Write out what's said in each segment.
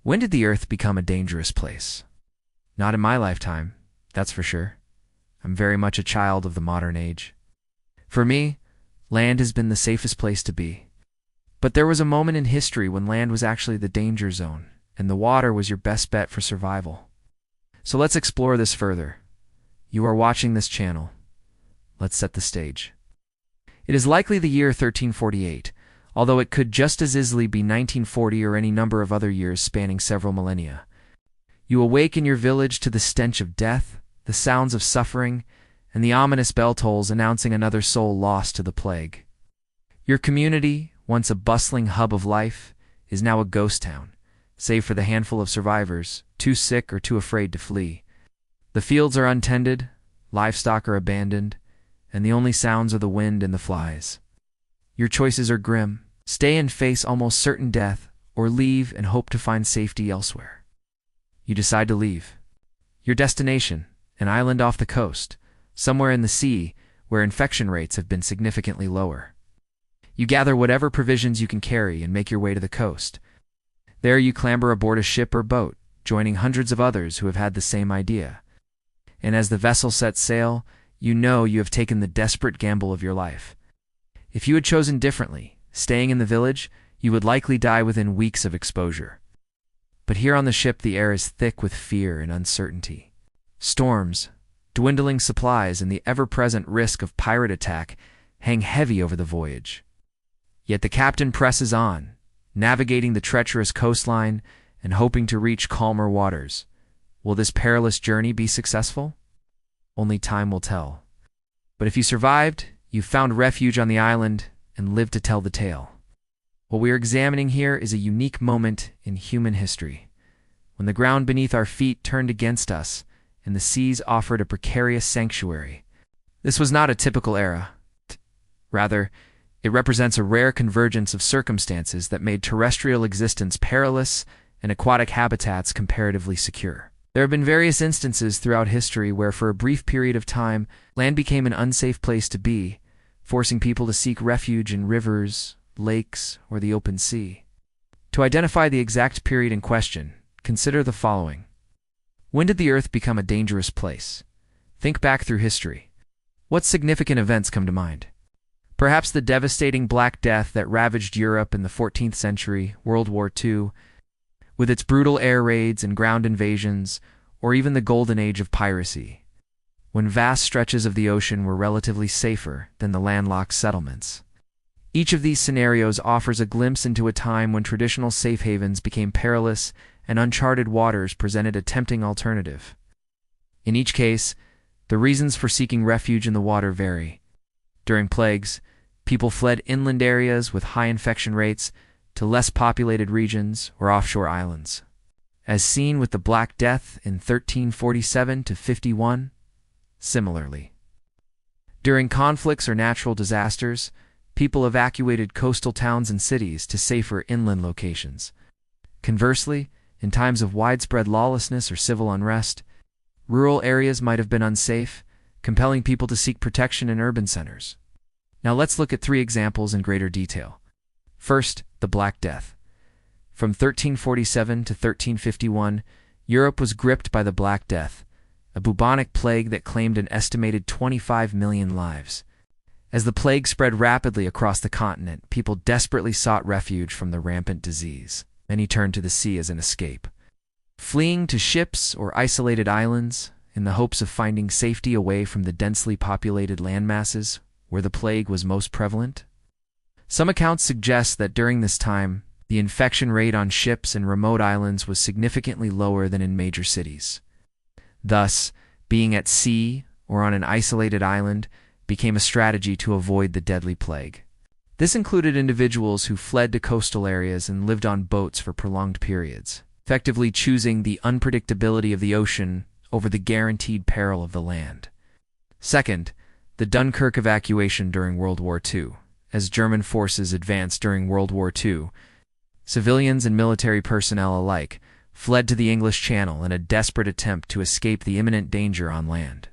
When did the Earth become a dangerous place? Not in my lifetime, that's for sure. I'm very much a child of the modern age. For me, land has been the safest place to be. But there was a moment in history when land was actually the danger zone, and the water was your best bet for survival. So let's explore this further. You are watching this channel. Let's set the stage. It is likely the year 1348, although it could just as easily be 1940 or any number of other years spanning several millennia. You awake in your village to the stench of death, the sounds of suffering, and the ominous bell tolls announcing another soul lost to the plague. Your community, once a bustling hub of life, is now a ghost town, save for the handful of survivors, too sick or too afraid to flee. The fields are untended, livestock are abandoned, and the only sounds are the wind and the flies. Your choices are grim. Stay and face almost certain death, or leave and hope to find safety elsewhere. You decide to leave. Your destination, an island off the coast, somewhere in the sea where infection rates have been significantly lower. You gather whatever provisions you can carry and make your way to the coast. There you clamber aboard a ship or boat, joining hundreds of others who have had the same idea. And as the vessel sets sail, you know you have taken the desperate gamble of your life. If you had chosen differently, staying in the village, you would likely die within weeks of exposure. But here on the ship the air is thick with fear and uncertainty. Storms, dwindling supplies, and the ever-present risk of pirate attack hang heavy over the voyage. Yet the captain presses on, navigating the treacherous coastline and hoping to reach calmer waters. Will this perilous journey be successful? Only time will tell. But if you survived, you found refuge on the island and lived to tell the tale. What we are examining here is a unique moment in human history, when the ground beneath our feet turned against us and the seas offered a precarious sanctuary. This was not a typical era. Rather, it represents a rare convergence of circumstances that made terrestrial existence perilous and aquatic habitats comparatively secure. There have been various instances throughout history where for a brief period of time, land became an unsafe place to be, forcing people to seek refuge in rivers, lakes, or the open sea. To identify the exact period in question, consider the following. When did the Earth become a dangerous place? Think back through history. What significant events come to mind? Perhaps the devastating Black Death that ravaged Europe in the 14th century, World War II, with its brutal air raids and ground invasions, or even the golden age of piracy, when vast stretches of the ocean were relatively safer than the landlocked settlements. Each of these scenarios offers a glimpse into a time when traditional safe havens became perilous and uncharted waters presented a tempting alternative. In each case, the reasons for seeking refuge in the water vary. During plagues, people fled inland areas with high infection rates to less populated regions or offshore islands. As seen with the Black Death in 1347 to 51, similarly. During conflicts or natural disasters, people evacuated coastal towns and cities to safer inland locations. Conversely, in times of widespread lawlessness or civil unrest, rural areas might have been unsafe, compelling people to seek protection in urban centers. Now let's look at 3 examples in greater detail. First, the Black Death. From 1347 to 1351, Europe was gripped by the Black Death, a bubonic plague that claimed an estimated 25 million lives. As the plague spread rapidly across the continent, people desperately sought refuge from the rampant disease. Many turned to the sea as an escape, fleeing to ships or isolated islands in the hopes of finding safety away from the densely populated landmasses where the plague was most prevalent. Some accounts suggest that during this time, the infection rate on ships and remote islands was significantly lower than in major cities. Thus, being at sea or on an isolated island became a strategy to avoid the deadly plague. This included individuals who fled to coastal areas and lived on boats for prolonged periods, effectively choosing the unpredictability of the ocean over the guaranteed peril of the land. Second, the Dunkirk evacuation during World War II. As German forces advanced during World War II, civilians and military personnel alike fled to the English Channel in a desperate attempt to escape the imminent danger on land.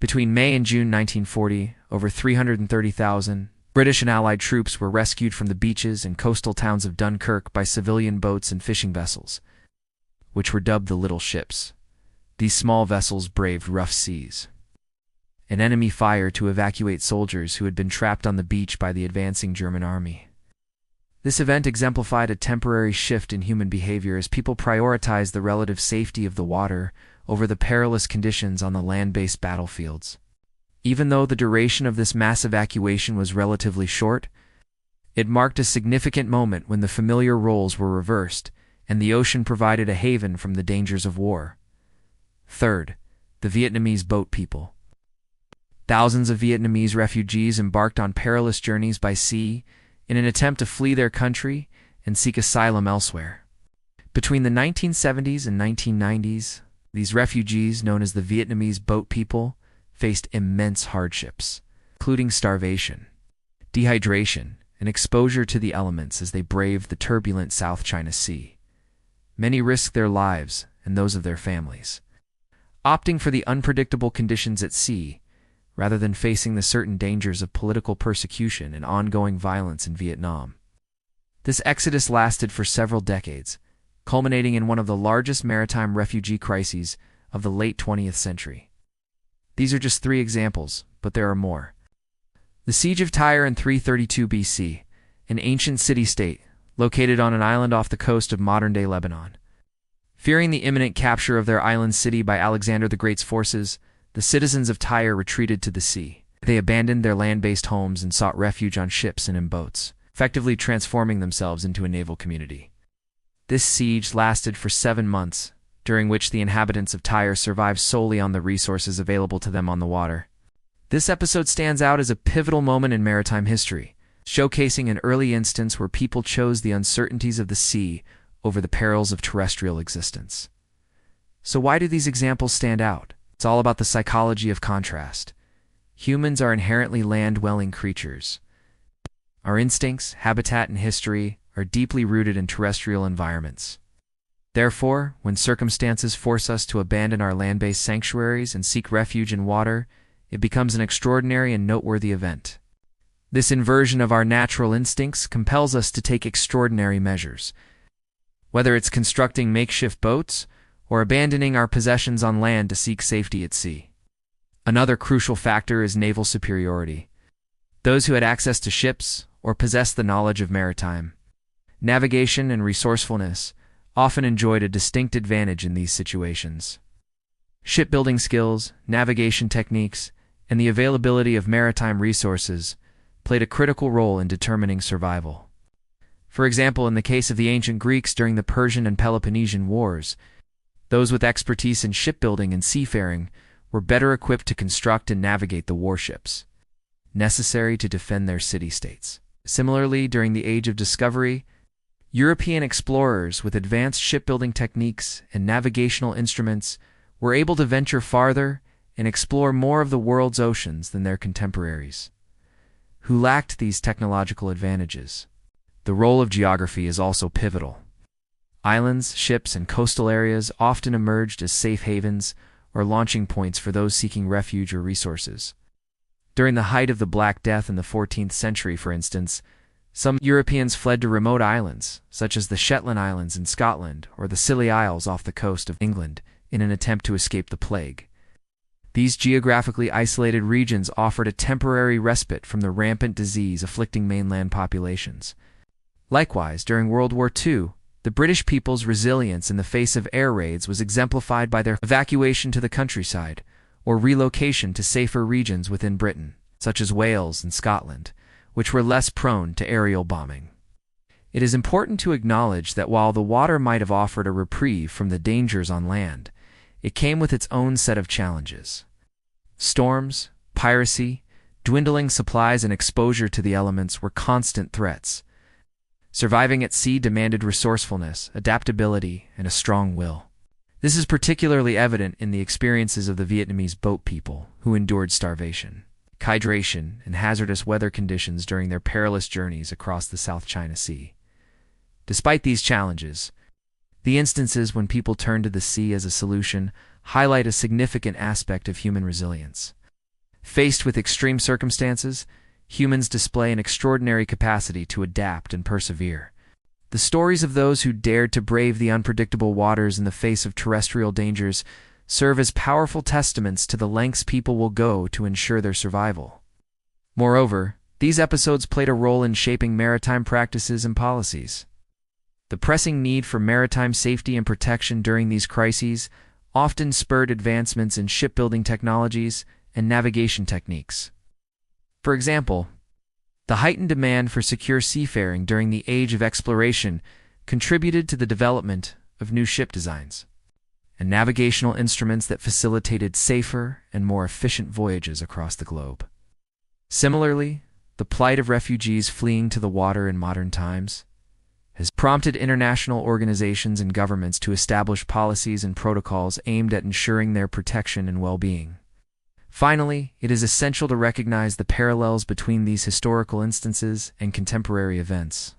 Between May and June 1940, over 330,000 British and Allied troops were rescued from the beaches and coastal towns of Dunkirk by civilian boats and fishing vessels. which were dubbed the little ships. These small vessels braved rough seas and enemy fire to evacuate soldiers who had been trapped on the beach by the advancing German army. This event exemplified a temporary shift in human behavior as people prioritized the relative safety of the water over the perilous conditions on the land-based battlefields. Even though the duration of this mass evacuation was relatively short, it marked a significant moment when the familiar roles were reversed and the ocean provided a haven from the dangers of war. Third, the Vietnamese boat people. Thousands of Vietnamese refugees embarked on perilous journeys by sea in an attempt to flee their country and seek asylum elsewhere. Between the 1970s and 1990s, these refugees, known as the Vietnamese boat people, faced immense hardships, including starvation, dehydration, and exposure to the elements as they braved the turbulent South China Sea. Many risked their lives and those of their families, opting for the unpredictable conditions at sea rather than facing the certain dangers of political persecution and ongoing violence in Vietnam. This exodus lasted for several decades, culminating in one of the largest maritime refugee crises of the late 20th century. These are just 3 examples, but there are more. The Siege of Tyre in 332 BC, an ancient city-state located on an island off the coast of modern-day Lebanon. Fearing the imminent capture of their island city by Alexander the Great's forces, the citizens of Tyre retreated to the sea. They abandoned their land-based homes and sought refuge on ships and in boats, effectively transforming themselves into a naval community. This siege lasted for 7 months, during which the inhabitants of Tyre survived solely on the resources available to them on the water. This episode stands out as a pivotal moment in maritime history, showcasing an early instance where people chose the uncertainties of the sea over the perils of terrestrial existence. So why do these examples stand out? It's all about the psychology of contrast. Humans are inherently land-dwelling creatures. Our instincts, habitat, and history are deeply rooted in terrestrial environments. Therefore, when circumstances force us to abandon our land-based sanctuaries and seek refuge in water, it becomes an extraordinary and noteworthy event. This inversion of our natural instincts compels us to take extraordinary measures, whether it's constructing makeshift boats or abandoning our possessions on land to seek safety at sea. Another crucial factor is naval superiority. Those who had access to ships or possessed the knowledge of maritime navigation and resourcefulness often enjoyed a distinct advantage in these situations. Shipbuilding skills, navigation techniques, and the availability of maritime resources played a critical role in determining survival. For example, in the case of the ancient Greeks during the Persian and Peloponnesian Wars, those with expertise in shipbuilding and seafaring were better equipped to construct and navigate the warships necessary to defend their city-states. Similarly, during the Age of Discovery, European explorers with advanced shipbuilding techniques and navigational instruments were able to venture farther and explore more of the world's oceans than their contemporaries, who lacked these technological advantages. The role of geography is also pivotal. Islands, ships, and coastal areas often emerged as safe havens or launching points for those seeking refuge or resources. During the height of the Black Death in the 14th century, for instance, some Europeans fled to remote islands, such as the Shetland Islands in Scotland or the Scilly Isles off the coast of England, in an attempt to escape the plague. These geographically isolated regions offered a temporary respite from the rampant disease afflicting mainland populations. Likewise, during World War II, the British people's resilience in the face of air raids was exemplified by their evacuation to the countryside, or relocation to safer regions within Britain, such as Wales and Scotland, which were less prone to aerial bombing. It is important to acknowledge that while the water might have offered a reprieve from the dangers on land, it came with its own set of challenges. Storms, piracy, dwindling supplies, and exposure to the elements were constant threats. Surviving at sea demanded resourcefulness, adaptability, and a strong will. This is particularly evident in the experiences of the Vietnamese boat people, who endured starvation, dehydration, and hazardous weather conditions during their perilous journeys across the South China Sea. Despite these challenges, the instances when people turn to the sea as a solution highlight a significant aspect of human resilience. Faced with extreme circumstances, humans display an extraordinary capacity to adapt and persevere. The stories of those who dared to brave the unpredictable waters in the face of terrestrial dangers serve as powerful testaments to the lengths people will go to ensure their survival. Moreover, these episodes played a role in shaping maritime practices and policies. The pressing need for maritime safety and protection during these crises often spurred advancements in shipbuilding technologies and navigation techniques. For example, the heightened demand for secure seafaring during the age of exploration contributed to the development of new ship designs and navigational instruments that facilitated safer and more efficient voyages across the globe. Similarly, the plight of refugees fleeing to the water in modern times has prompted international organizations and governments to establish policies and protocols aimed at ensuring their protection and well-being. Finally, it is essential to recognize the parallels between these historical instances and contemporary events.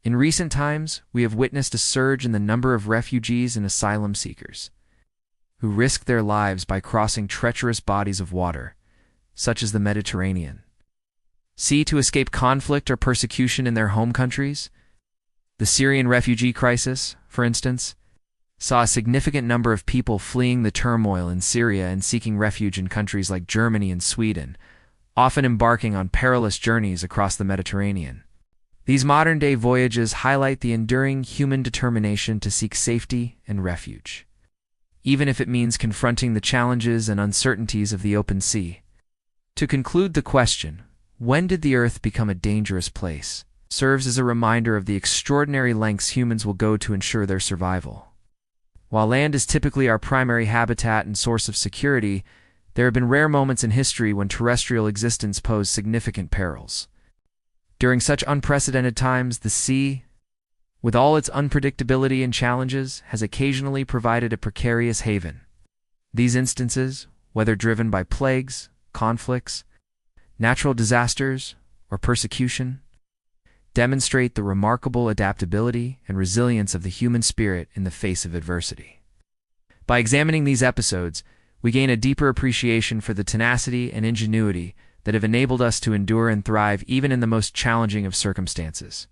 In recent times, we have witnessed a surge in the number of refugees and asylum seekers who risk their lives by crossing treacherous bodies of water, such as the Mediterranean Sea, to escape conflict or persecution in their home countries. The Syrian refugee crisis, for instance, saw a significant number of people fleeing the turmoil in Syria and seeking refuge in countries like Germany and Sweden, often embarking on perilous journeys across the Mediterranean. These modern-day voyages highlight the enduring human determination to seek safety and refuge, even if it means confronting the challenges and uncertainties of the open sea. To conclude the question, when did the Earth become a dangerous place, serves as a reminder of the extraordinary lengths humans will go to ensure their survival. While land is typically our primary habitat and source of security, there have been rare moments in history when terrestrial existence posed significant perils. During such unprecedented times, the sea, with all its unpredictability and challenges, has occasionally provided a precarious haven. These instances, whether driven by plagues, conflicts, natural disasters, or persecution, demonstrate the remarkable adaptability and resilience of the human spirit in the face of adversity. By examining these episodes, we gain a deeper appreciation for the tenacity and ingenuity that have enabled us to endure and thrive even in the most challenging of circumstances.